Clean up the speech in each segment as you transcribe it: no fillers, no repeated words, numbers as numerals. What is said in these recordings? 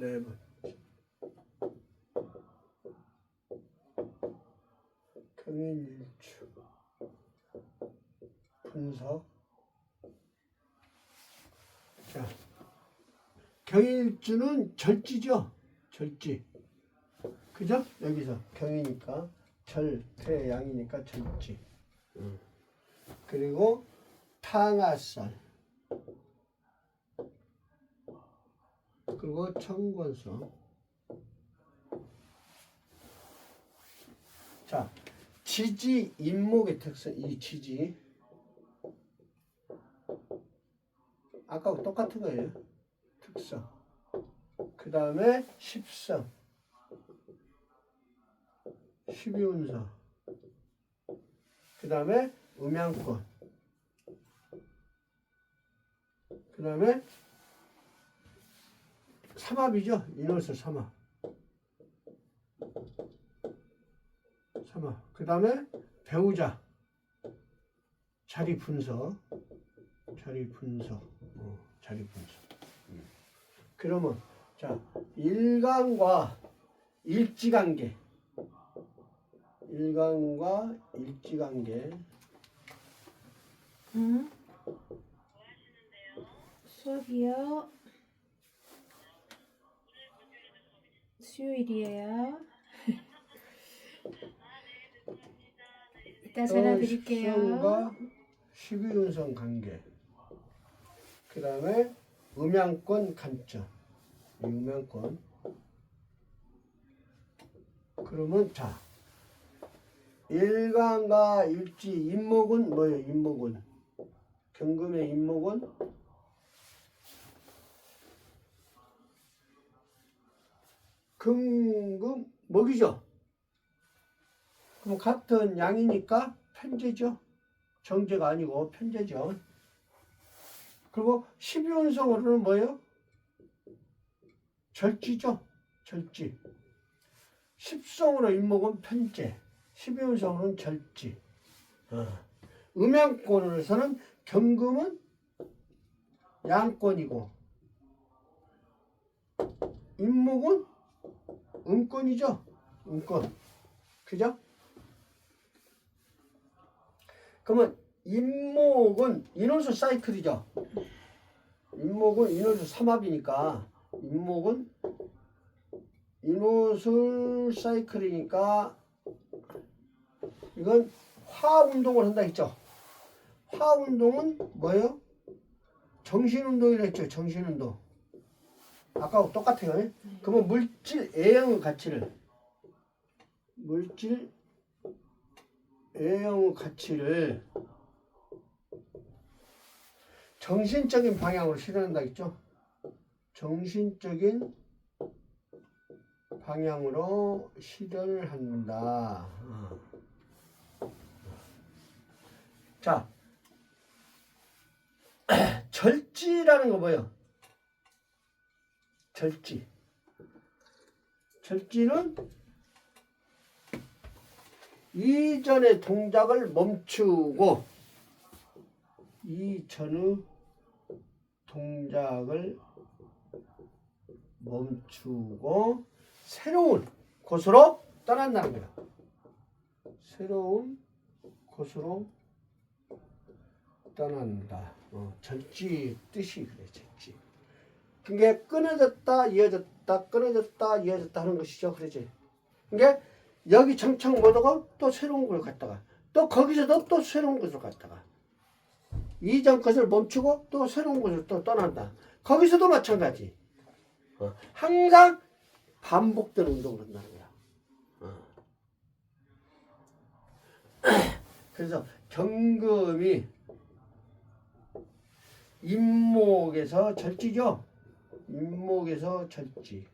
4번. 경인일주 분석. 자, 경인일주는 절지죠. 절지. 그죠? 여기서 경이니까 절, 태, 양이니까 절지. 그리고 탕화살. 그리고 청권성. 자, 지지 인목의 특성. 이 지지 아까하고 똑같은 거예요. 특성. 그 다음에 십성, 12운서, 그 다음에 음양권, 그 다음에 삼합이죠. 인월수 삼합. 삼합. 그 다음에 배우자, 자리 분석, 자리 분석, 자리 분석. 그러면 자, 일간과 일지관계, 일간과 일지관계. 수업이요. 수요일이에요. 이따 전화 드릴게요. 십성과 12운성 관계. 그 다음에 음양권 관점. 음양권. 그러면 자, 일간과 일지 인목은 뭐예요? 인목은 경금의 인목은 금금 목이죠. 그럼 같은 양이니까 편제죠. 정제가 아니고 편제죠. 그리고 12운성으로는 뭐예요? 절지죠. 절지. 10성으로 인목은 편제, 12운성으로는 절지. 음양권으로서는 경금은 양권이고 인목은 음권이죠. 음권. 그죠? 그러면 인목은 인월수 사이클이죠. 인목은 인월수 삼합이니까 인목은 인호술 사이클이니까 이건 화운동을 한다 했죠. 화운동은 뭐예요? 정신운동이라 했죠. 정신운동. 아까하고 똑같아요. 그러면 물질 A형의 가치를 물질 A형의 가치를 정신적인 방향으로 실현한다 했죠. 정신적인 방향으로 실현을 한다. 자, 절지라는 거 뭐예요? 절지. 절지는 이전의 동작을 멈추고 이전의 동작을 멈추고 새로운 곳으로 떠난다는 거야. 새로운 곳으로 떠난다. 절지 뜻이 그래. 절지. 그게 끊어졌다 이어졌다 끊어졌다 이어졌다 하는 것이죠. 그러지. 그게 여기 정착 못하고 또 새로운 곳을 갔다가 또 거기서도 또 새로운 곳을 갔다가 이전 것을 멈추고 또 새로운 곳을 또 떠난다. 거기서도 마찬가지. 항상 반복되는 운동을 한다는 거야. 그래서 경금이 인목에서 절지죠. 인목에서 절지.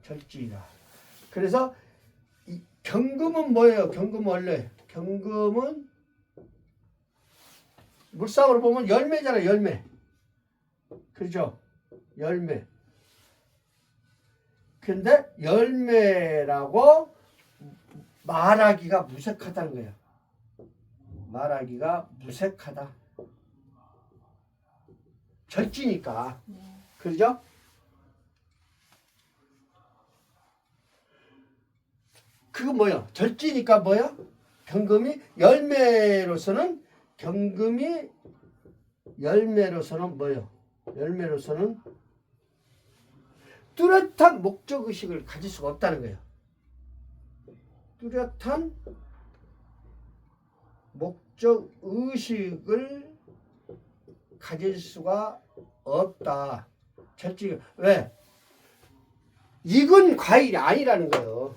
절지다. 그래서 이 경금은 뭐예요? 경금은 원래 경금은 물상으로 보면 열매잖아요. 열매. 그렇죠? 열매. 근데 열매라고 말하기가 무색하다는 거예요. 말하기가 무색하다. 절지니까. 네. 그죠? 그거 뭐야? 절지니까 뭐야? 경금이 열매로서는 뭐예요? 열매로서는 뚜렷한 목적의식을 가질 수가 없다는 거예요. 뚜렷한 목적의식을 가질 수가 없다. 절지. 왜? 익은 과일이 아니라는 거예요.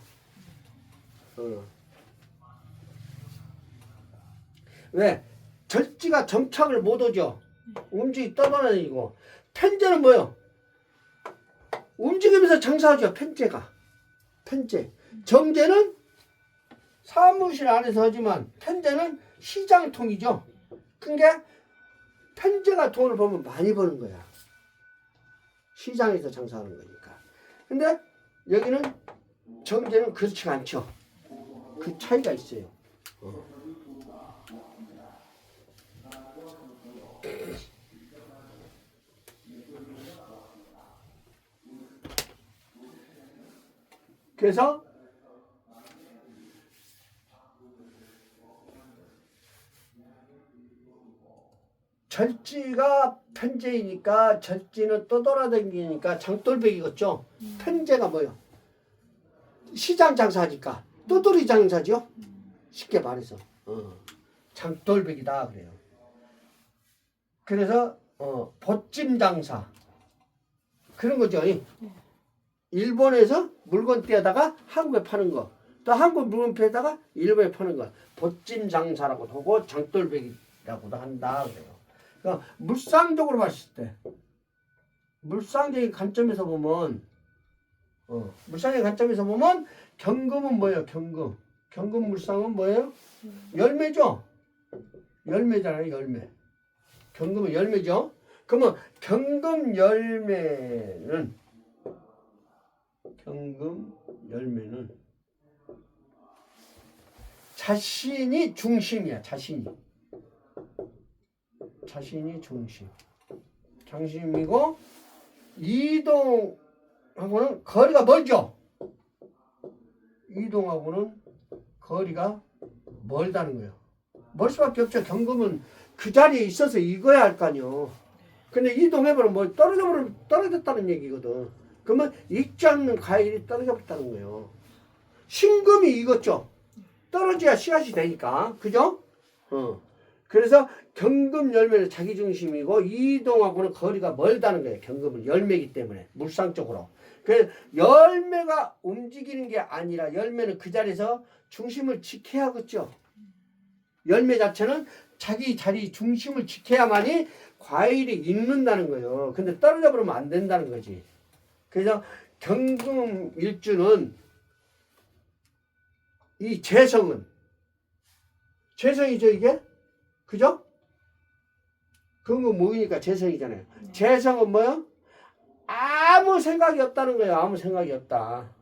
왜? 절지가 정착을 못 오죠. 움직이 떠돌아다니고. 편제는 뭐예요? 움직이면서 장사하죠. 편제가. 편제. 정제는 사무실 안에서 하지만 편제는 시장통이죠. 그러니까 편제가 돈을 벌면 많이 버는 거야. 시장에서 장사하는 거니까. 근데 여기는 정제는 그렇지가 않죠. 그 차이가 있어요. 그래서 절지가 편제이니까 절지는 떠돌아다니니까 장돌배기겠죠. 편제가 뭐예요? 시장 장사하니까 떠돌이 장사죠. 쉽게 말해서 장돌배기다 그래요. 그래서 보찜 장사 그런 거죠. 일본에서 물건 떼다가 한국에 파는 거, 또 한국 물건 떼다가 일본에 파는 거, 보찜 장사라고도 하고 장돌배기라고도 한다 그래요. 그러니까 물상적으로 봤을 때, 물상적인 관점에서 보면, 물상의 관점에서 보면 경금은 뭐예요? 경금 물상은 뭐예요? 열매죠. 열매잖아요. 열매. 경금은 열매죠. 그러면 경금 열매는 자신이 중심이야. 자신이 중심. 중심이고 이동하고는 거리가 멀죠. 이동하고는 거리가 멀다는 거예요. 멀 수밖에 없죠. 경금은 그 자리에 있어서 익어야 할 거 아니요. 근데 이동해버리면 뭐 떨어졌다는 얘기거든. 그러면 익지 않는 과일이 떨어져 버렸다는 거예요. 신금이 익었죠. 떨어져야 씨앗이 되니까. 그죠? 그래서 경금 열매는 자기 중심이고 이동하고는 거리가 멀다는 거예요. 경금은 열매이기 때문에 물상적으로. 그래서 열매가 움직이는 게 아니라 열매는 그 자리에서 중심을 지켜야 하겠죠. 열매 자체는 자기 자리 중심을 지켜야만이 과일이 익는다는 거예요. 근데 떨어져 버리면 안 된다는 거지. 그래서 경금 일주는 이 재성이죠 이게? 그죠? 경금 모이니까 재성이잖아요. 재성은 뭐요? 아무 생각이 없다는 거예요. 아무 생각이 없다.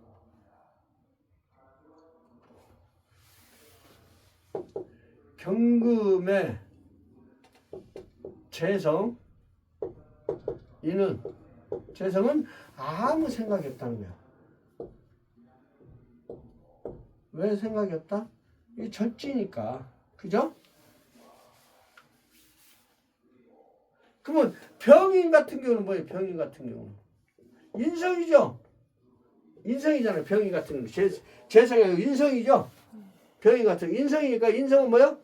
경금의 재성은 아무 생각이 없다는 거야. 왜 생각이 없다? 이 절지니까. 그죠? 그러면 병인 같은 경우는 뭐예요? 병인 같은 경우는 인성이죠. 인성이잖아요. 병인 같은 경우는 재성이 아니고 인성이죠. 병인 같은 경우 인성이니까 인성은 뭐예요?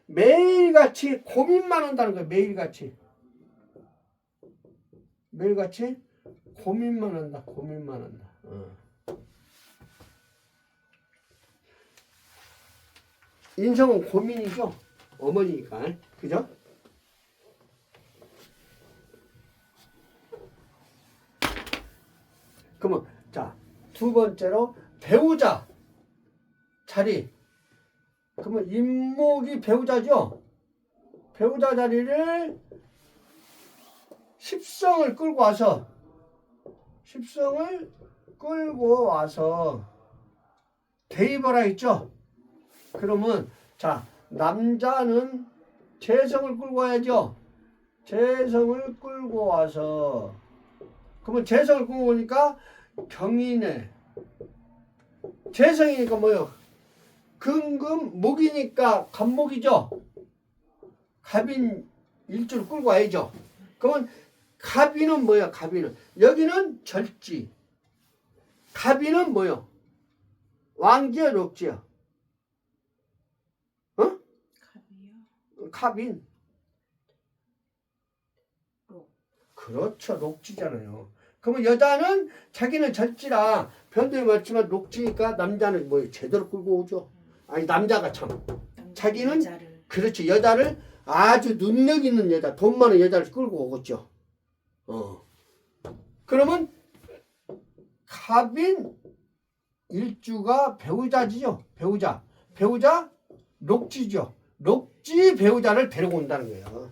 매일같이 고민만 한다는 거예요. 매일같이 고민만 한다. 인성은 고민이죠. 어머니니까. 그죠? 그러면 자, 두 번째로 배우자 자리. 그러면 임목이 배우자죠. 배우자 자리를 십성을 끌고 와서 대입하라 했죠. 그러면 자, 남자는 재성을 끌고 와야죠. 재성을 끌고 와서 그러면 재성을 끌고 오니까 경이네. 재성이니까 뭐요? 금금 목이니까 갑목이죠. 갑인 일주를 끌고 와야죠. 그러면 갑인은 뭐야? 갑인은 여기는 절지. 갑인은 뭐요? 왕지야, 록지야? 어? 갑이요. 갑인. 록. 그렇죠. 록지잖아요. 그러면 여자는 자기는 절지라 변동이 많지만 록지니까 남자는 뭐 제대로 끌고 오죠. 아니 남자가 참 자기는 여자를. 그렇지. 여자를 아주 능력 있는 여자, 돈 많은 여자를 끌고 오겠죠. 그러면 갑인 일주가 배우자지요. 배우자 록지죠. 록지 배우자를 데리고 온다는 거예요.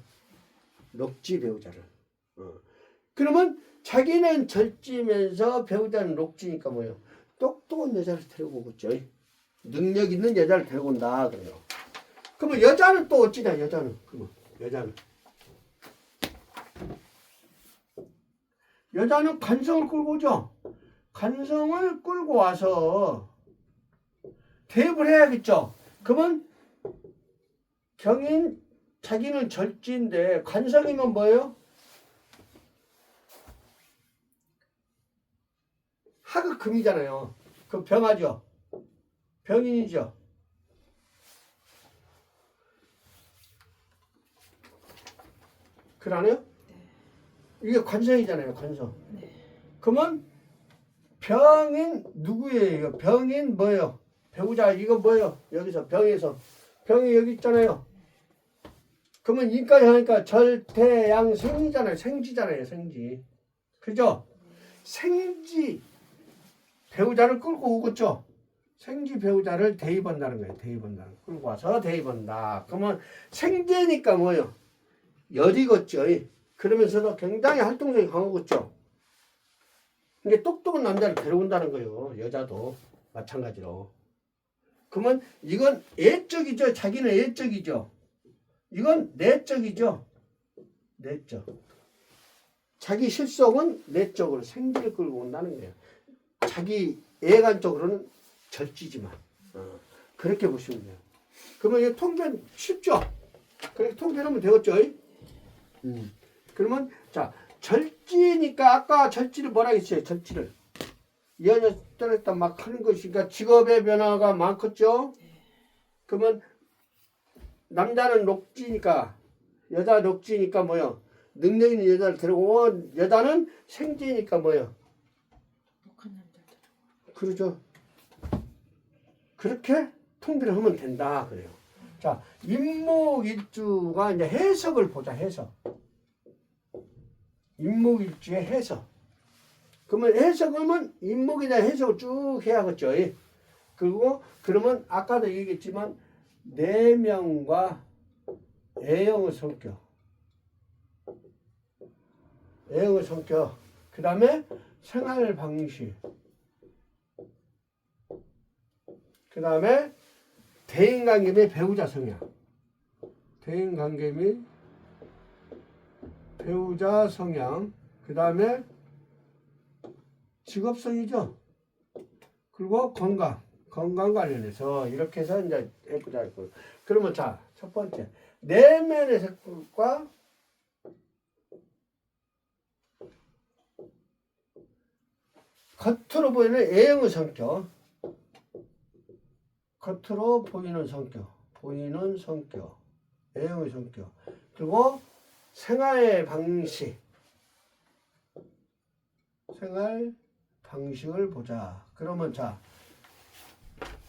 록지 배우자를. 그러면 자기는 절지면서 배우자는 록지니까 뭐예요? 똑똑한 여자를 데리고 오겠죠. 능력 있는 여자를 데리고 온다 그래요. 그러면 여자는 또 어찌냐? 여자는 관성을 끌고 오죠. 관성을 끌고 와서 대입을 해야겠죠. 그러면 경인 자기는 절지인데 관성이면 뭐예요? 하극금이잖아요. 그 병하죠. 병인이죠. 그러네요? 이게 관성이잖아요. 관성. 네. 그러면 병인 누구예요? 병인 뭐예요? 배우자 이거 뭐예요? 여기서 병에서 병이 여기 있잖아요. 그러면 인까지 하니까 절대양생이잖아요. 생지잖아요. 생지. 그죠? 생지 배우자를 끌고 오겠죠. 생지 배우자를 대입한다는 거예요. 대입한다는 거. 끌고 와서 대입한다. 그러면 생제니까 뭐예요? 열이겠죠. 그러면서도 굉장히 활동성이 강하겠죠. 이게 똑똑한 남자를 데려온다는 거예요. 여자도 마찬가지로. 그러면 이건 애적이죠. 자기는 애적이죠. 이건 내적이죠. 내적. 자기 실속은 내적으로 생기를 끌고 온다는 거예요. 자기 애간적으로는 절지지만. 그렇게 보시면 돼요. 그러면 이 통변 쉽죠? 그렇게 통변하면 되겠죠? 그러면 자 절지니까 아까 절지를 뭐라 했어요? 절지를 연여 떠났다 막 하는 것이니까 직업의 변화가 많겠죠? 그러면 남자는 록지니까 여자 록지니까 뭐요? 능력 있는 여자를 데리고 여자는 생지니까 뭐요? 독한 남자들. 그러죠. 그렇게 통비를 하면 된다 그래요. 자 임목일주가 이제 해석을 보자. 해석. 임목일주의 해석. 그러면 해석하면 임목에 대한 해석을 쭉 해야겠죠. 그리고 그러면 아까도 얘기했지만 내명과 애형의 성격. 애형의 성격. 그 다음에 생활 방식. 그 다음에 대인관계 및 배우자 성향. 대인관계 및 배우자 성향. 그 다음에 직업성이죠. 그리고 건강 관련해서 이렇게 해서 이제 해보자 했고. 그러면 자, 첫 번째 내면의 색깔과 겉으로 보이는 애형의 성격. 겉으로 보이는 성격. 애형의 성격. 그리고 생활 방식을 보자. 그러면 자,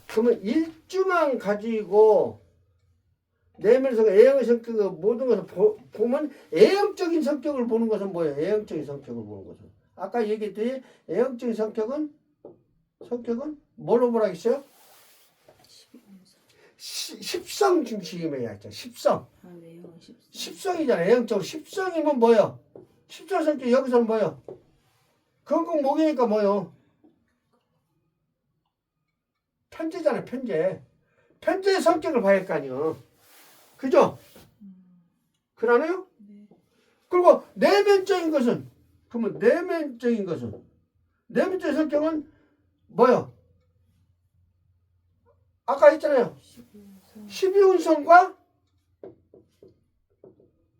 그러면 일주만 가지고 내면에서 애형의 성격을 모든 것을 보면 애형적인 성격을 보는 것은 뭐예요? 애형적인 성격을 보는 것은 아까 얘기했듯이 애형적인 성격은 뭐로 보라 했어요? 십성 중심이야 했죠. 십성. 아 왜요? 십성이잖아. 애형적 십성이면 뭐예요? 십성 성격 여기서는 뭐예요? 건강 목이니까 뭐예요? 편재잖아요. 편재의 성격을 봐야 할 거 아니에요. 그죠? 그러네요? 네. 그리고 내면적인 것은 그러면 내면적인 성격은 뭐요? 아까 했잖아요. 12운성과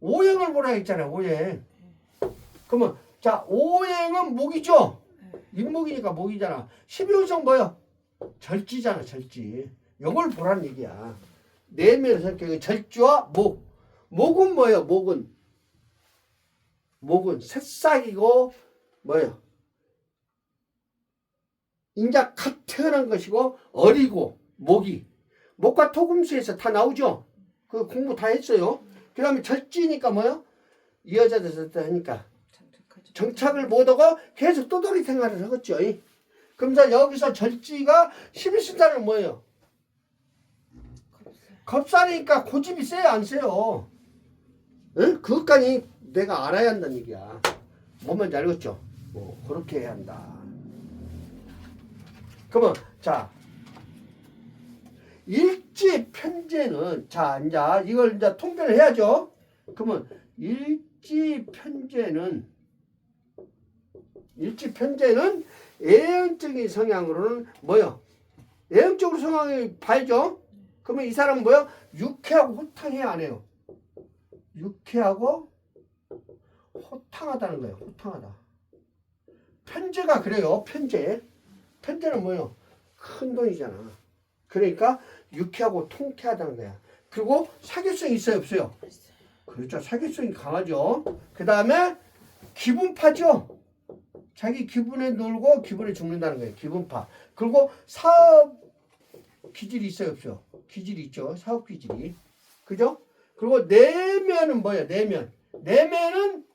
오행을 보라 했잖아요. 오행. 그러면 자 오행은 목이죠. 인목이니까 목이잖아. 12운성 뭐요? 절지잖아. 절지. 요걸 보라는 얘기야. 내면 성격의 절지와 목. 목은 뭐예요? 목은 새싹이고 뭐예요? 인자 갓 태어난 것이고 어리고 목과 토금수에서 다 나오죠. 그 공부 다 했어요. 그 다음에 절지니까 뭐예요? 이어져서 하니까 정착을 못하고 계속 또돌이 생활을 하겠죠. 그러면서 여기서 절지가 12신자는 뭐예요? 겁살이니까 고집이 세요 안 세요? 응? 그것까지 내가 알아야 한다는 얘기야. 뭔 말인지 알겠죠? 그렇게 해야 한다. 그러면 자 일지 편제는 자 이제 이걸 이제 통계를 해야죠. 그러면 일지 편제는 애형적인 성향으로는 뭐요? 애형적으로 성향이 밝죠. 그러면 이 사람은 뭐요? 유쾌하고 호탕해야 안 해요. 유쾌하고 호탕하다는 거예요. 호탕하다. 편제가 그래요. 편제는 뭐예요? 큰 돈이잖아. 그러니까 유쾌하고 통쾌하다는 거야. 그리고 사교성이 있어요, 없어요? 그렇죠. 사교성이 강하죠. 그 다음에 기분파죠. 자기 기분에 놀고 기분에 죽는다는 거예요. 기분파. 그리고 사업 기질이 있어요, 없어요? 기질이 있죠. 사업 기질이. 그죠? 그리고 내면은 뭐예요? 내면은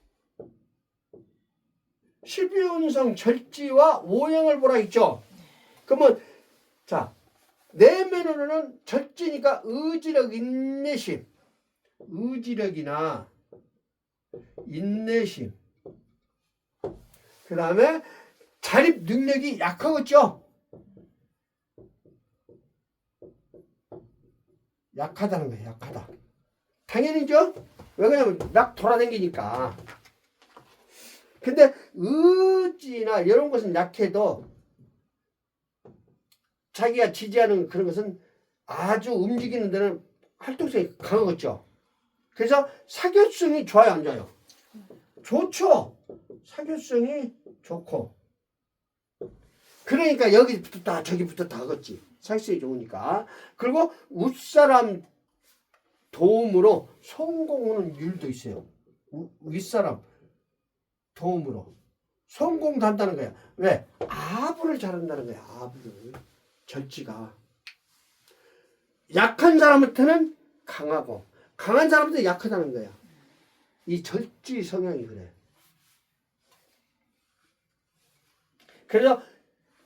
12운성 절지와 오행을 보라 있죠. 그러면 자 내면으로는 절지니까 의지력, 인내심, 의지력이나 인내심, 그 다음에 자립 능력이 약하겠죠. 약하다는 거예요. 약하다. 당연히죠. 왜 그러냐면 막 돌아다니니까. 근데 의지나 이런 것은 약해도 자기가 지지하는 그런 것은 아주 움직이는 데는 활동성이 강하겠죠. 그래서 사교성이 좋아요, 안 좋아요? 좋죠. 사교성이 좋고. 그러니까 여기 붙었다 저기 붙었다 하겠지. 사교성이 좋으니까. 그리고 윗사람 도움으로 성공하는 일도 있어요. 윗사람 도움으로 성공도 한다는 거야. 왜? 아부를 잘한다는 거야. 아부를. 절지가. 약한 사람한테는 강하고 강한 사람한테 약하다는 거야. 이 절지 성향이 그래. 그래서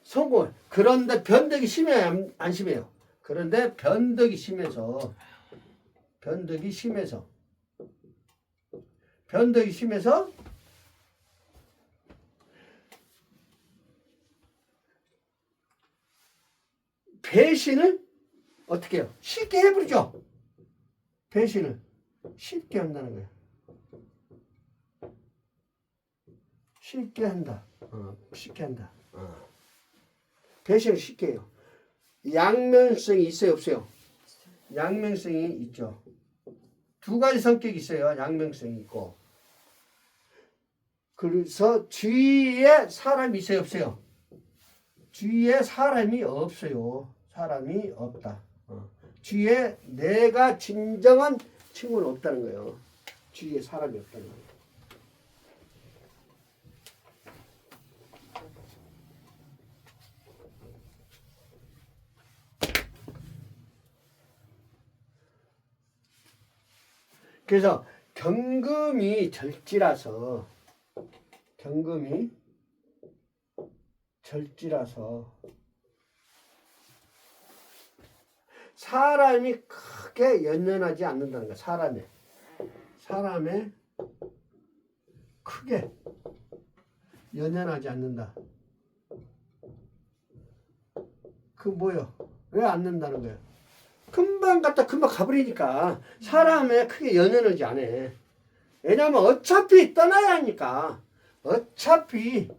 성공. 그런데 변덕이 심해요? 안 심해요? 그런데 변덕이 심해서 배신을 어떻게 해요? 쉽게 해버리죠. 배신을 쉽게 한다는 거예요. 쉽게 한다. 쉽게 한다. 배신을 쉽게 해요. 양면성이 있어요, 없어요? 양면성이 있죠. 두 가지 성격이 있어요. 양면성이 있고. 그래서 주위에 사람이 있어요, 없어요? 주위에 사람이 없어요. 사람이 없다. 주위에 내가 진정한 친구는 없다는 거예요. 주위에 사람이 없다는 거예요. 그래서 경금이 절지라서 사람이 크게 연연하지 않는다는 거야. 사람에 크게 연연하지 않는다. 그 뭐요? 왜 않는다는 거야? 금방 갔다 금방 가버리니까 사람에 크게 연연하지 않아. 예? 왜냐면 어차피 떠나야 하니까. 어차피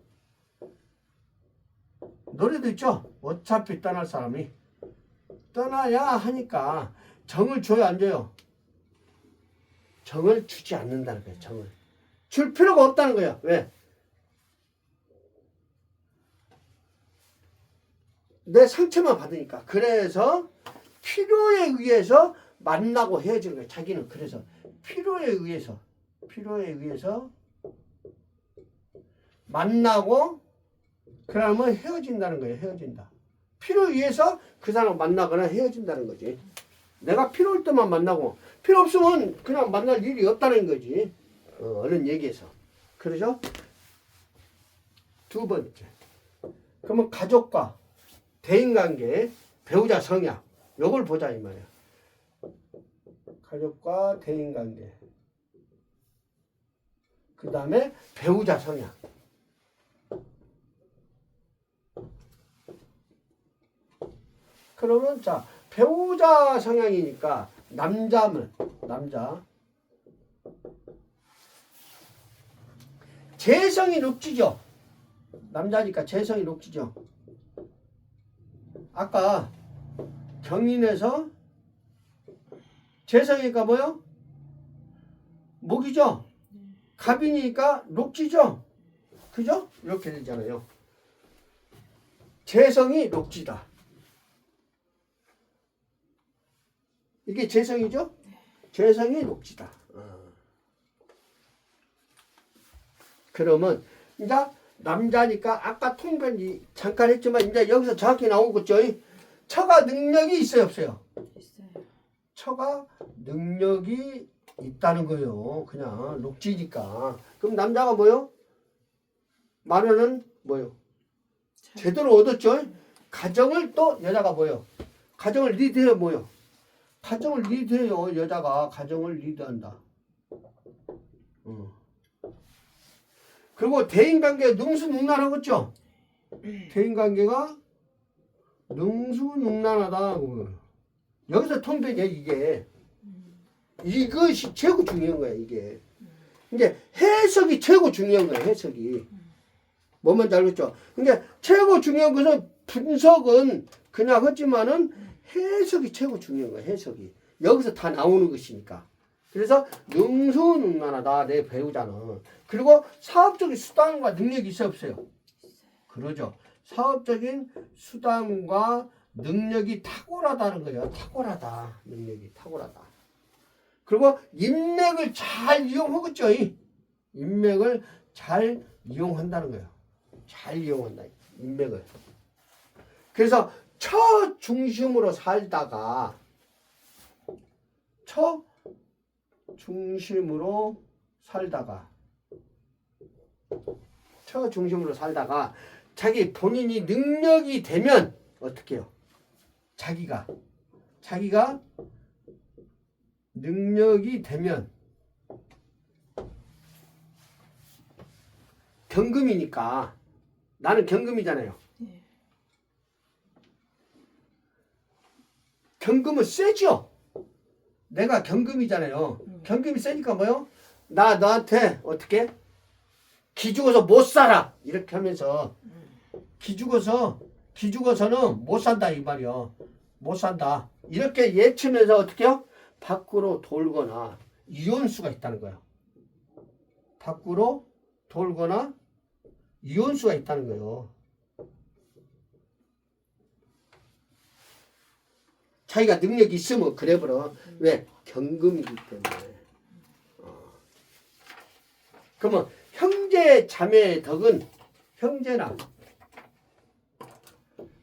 노래도 있죠. 어차피 떠날 사람이 떠나야 하니까 정을 줘요, 안 줘요? 정을 주지 않는다는 거예요. 정을 줄 필요가 없다는 거예요. 왜? 내 상처만 받으니까. 그래서 필요에 의해서 만나고 헤어지는 거예요. 자기는 그래서 필요에 의해서 만나고 그러면 헤어진다는 거예요. 헤어진다. 필요에 의해서 그 사람을 만나거나 헤어진다는 거지. 내가 필요할 때만 만나고 필요 없으면 그냥 만날 일이 없다는 거지. 얼른 얘기해서. 그러죠? 두 번째. 그러면 가족과 대인관계, 배우자 성향 요걸 보자 이 말이야. 가족과 대인관계. 그 다음에 배우자 성향. 그러면 자 배우자 성향이니까 남자면 남자 재성이 녹지죠. 남자니까 재성이 녹지죠. 아까 경인에서 재성이니까 뭐요? 목이죠. 갑이니까 녹지죠. 그죠? 이렇게 되잖아요. 재성이 녹지다. 이게 재성이죠? 재성이 녹지다. 그러면 이제 남자니까 아까 통변이 잠깐 했지만 이제 여기서 정확히 나오겠죠? 처가 능력이 있어요, 없어요? 있어요. 처가 능력이 있다는 거예요. 그냥 녹지니까. 그럼 남자가 뭐요? 마련은 뭐요? 제대로 얻었죠? 가정을 또 여자가 뭐요? 가정을 리드해요, 뭐요? 가정을 리드해요. 여자가 가정을 리드한다. 그리고 대인관계가 능수능란하겠죠? 대인관계가 능수능란하다. 여기서 통변이야 이게. 이것이 최고 중요한 거야 이게. 이제 해석이 최고 중요한 거야 해석이. 뭐만 알겠죠? 근데 최고 중요한 것은 분석은 그냥 하지만은 해석이 최고 중요한 거야 해석이. 여기서 다 나오는 것이니까. 그래서 능수능란하다 내 배우자는. 그리고 사업적인 수단과 능력이 있어 없어요? 그러죠. 사업적인 수단과 능력이 탁월하다는 거예요. 탁월하다. 능력이 탁월하다. 그리고 인맥을 잘 이용하겠죠. 인맥을 잘 이용한다는 거예요. 잘 이용한다. 인맥을. 그래서 처 중심으로 살다가 자기 본인이 능력이 되면 어떻게 해요? 자기가 능력이 되면 경금이니까 나는 경금이잖아요. 네. 경금은 세죠. 내가 경금이잖아요. 경금이 세니까 뭐요? 나 너한테 어떻게? 기죽어서 못 살아 이렇게 하면서 기죽어서는 못 산다 이 말이요. 못 산다 이렇게 예치면서 어떻게 해요? 밖으로 돌거나 이혼수가 있다는 거예요. 밖으로 돌거나 이혼수가 있다는 거예요. 자기가 능력이 있으면 그래버려. 왜? 경금이기 때문에. 그러면 형제 자매의 덕은 형제나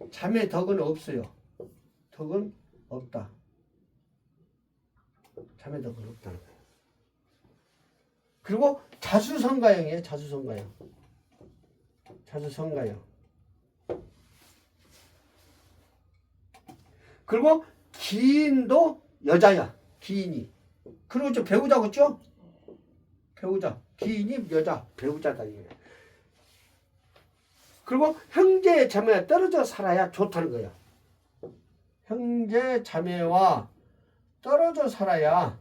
자매 덕은 없어요. 덕은 없다. 자매 덕은 없다는 거예요. 그리고 자수성가형이에요. 자수성가형. 그리고 기인도 여자야. 기인이. 그리고 저 배우자겠죠? 배우자. 기인이 여자. 배우자다. 그리고 형제 자매와 떨어져 살아야 좋다는 거야. 형제 자매와 떨어져 살아야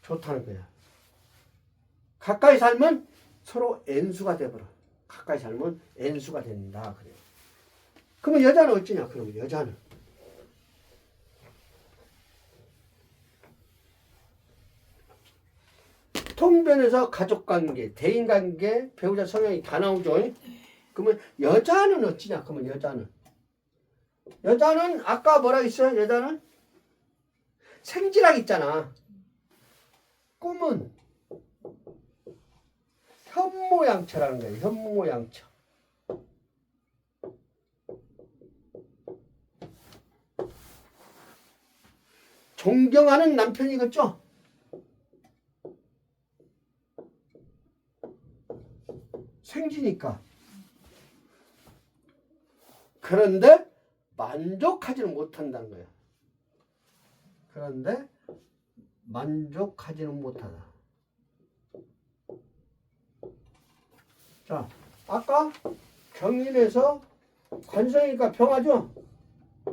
좋다는 거야. 가까이 살면 서로 N수가 돼버려. 가까이 살면 N수가 된다. 그래요. 그러면 여자는 어찌냐? 그러면 여자는 통변에서 가족관계, 대인관계, 배우자 성향이 다 나오죠. 그러면 여자는 어찌냐? 그러면 여자는 아까 뭐라 했어요? 여자는 생지락 있잖아. 꿈은 현모양처라는 거예요. 현모양처. 존경하는 남편이겠죠? 생지니까. 그런데 만족하지는 못한다는 거예요. 그런데 만족하지는 못하다. 자, 아까 경인에서 관성이니까 병하죠?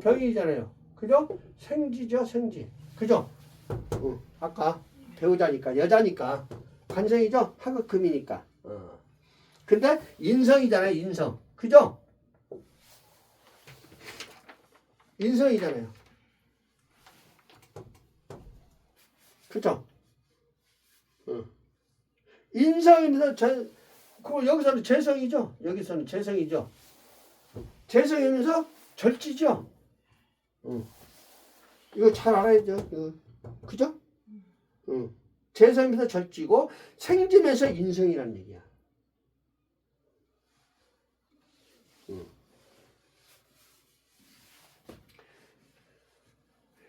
병이잖아요. 그죠? 생지죠, 생지. 그죠? 아까 배우자니까, 여자니까. 관성이죠? 하급금이니까. 근데 인성이잖아요, 인성. 그죠? 인성이잖아요. 그죠? 인성이면서 여기서는 재성이죠? 여기서는 재성이죠? 재성이면서 절지죠? 이거 잘 알아야죠. 그죠? 재성이면서 절지고 생지면서 인성이라는 얘기야.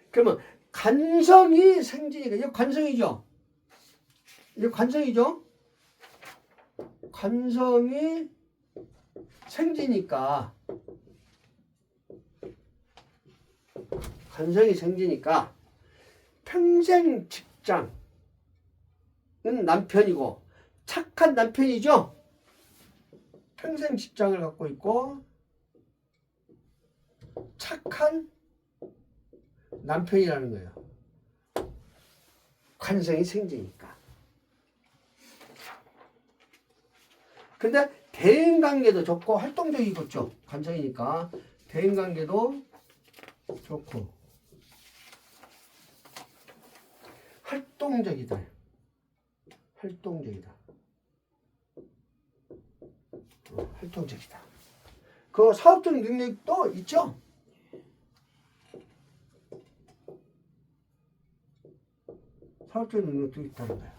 그러면 관성이 생지니까 이거 관성이죠? 이거 관성이죠? 관성이 생지니까 평생 직장은 남편이고 착한 남편이죠? 평생 직장을 갖고 있고 착한 남편이라는 거예요. 관성이 생지니까. 근데 대인관계도 좋고 활동적이겠죠. 관성이니까 대인관계도 좋고 활동적이다. 활동적이다. 그 사업적 능력도 있죠. 사업적 능력도 있다는 거야.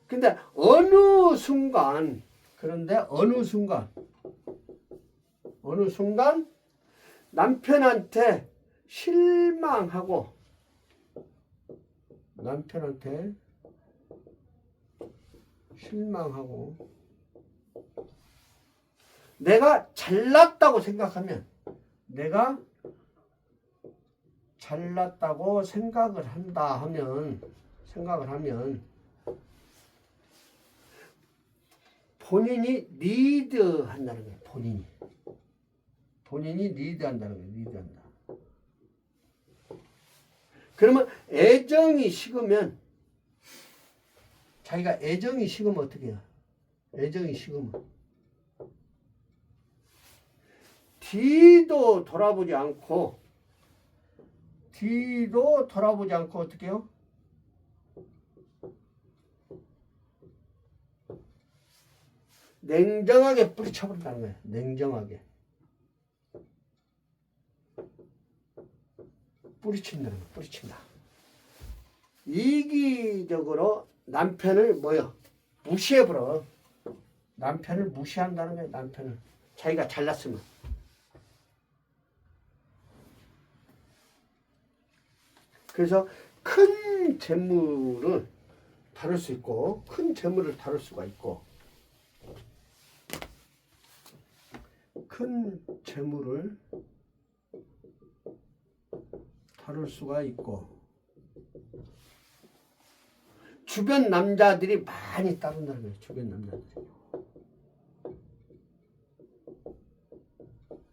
근데 어느 순간 남편한테 실망하고 내가 잘났다고 생각하면 생각을 하면 본인이 리드한다는 거예요. 본인이 리드한다는 거예요. 리드한다. 그러면 애정이 식으면 자기가 애정이 식으면 어떻게 해요? 애정이 식으면 뒤도 돌아보지 않고 어떻게 해요? 냉정하게 뿌리쳐버린다는 거예요. 냉정하게 뿌리친다는 거예요. 뿌리친다. 이기적으로 남편을 무시해버려. 남편을 무시한다는 거예요. 남편을 자기가 잘났으면. 그래서 큰 재물을 다룰 수 있고 큰 재물을 다룰 수가 있고 큰 재물을 다룰 수가 있고 주변 남자들이 많이 따른다는 거예요. 주변 남자들이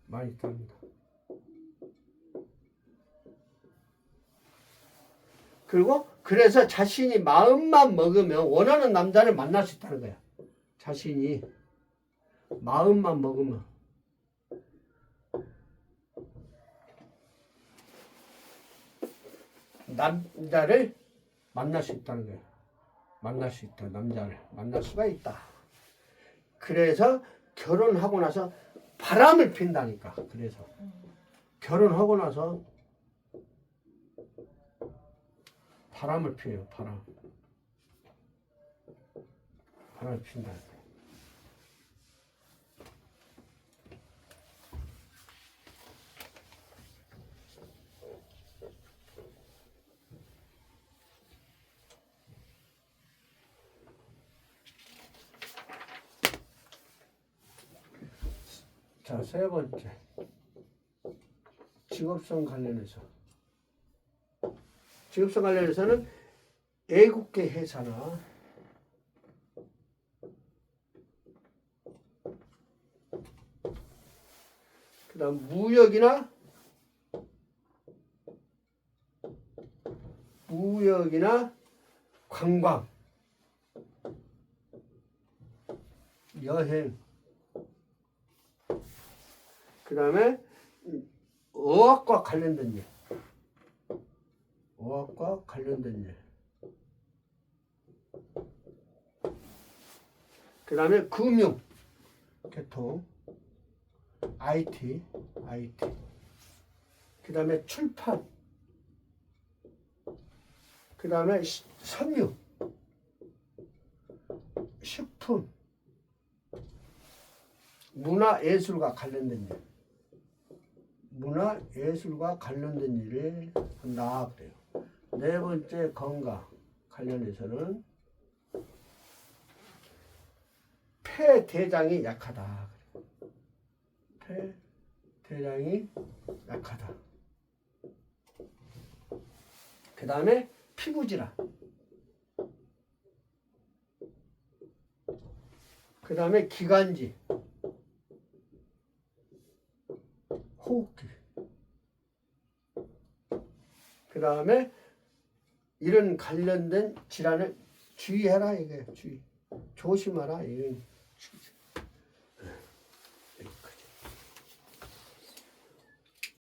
많이 따른다. 그리고 그 그래서 자신이 마음만 먹으면 원하는 남자를 만날 수 있다는 거야. 자신이 마음만 먹으면. 남자를 만날 수 있다는 거야. 만날 수 있다. 남자를 만날 수가 있다. 그래서 결혼하고 나서 바람을 핀다니까. 그래서 결혼하고 나서 바람을 피워요. 바람을 핀다. 자, 세 번째. 직업성 관련해서는 애국계 회사나 그다음 무역이나 관광, 여행, 그다음에 어학과 관련된 일. 그다음에 금융, 개통, IT. 그다음에 출판. 그다음에 섬유, 식품, 문화예술과 관련된 일을 한다 그래요. 네 번째, 건강 관련해서는 폐대장이 약하다. 그 다음에 피부질환. 그 다음에 기관지, 호흡기. 그 다음에 이런 관련된 질환을 주의해라 이게 조심하라 이런.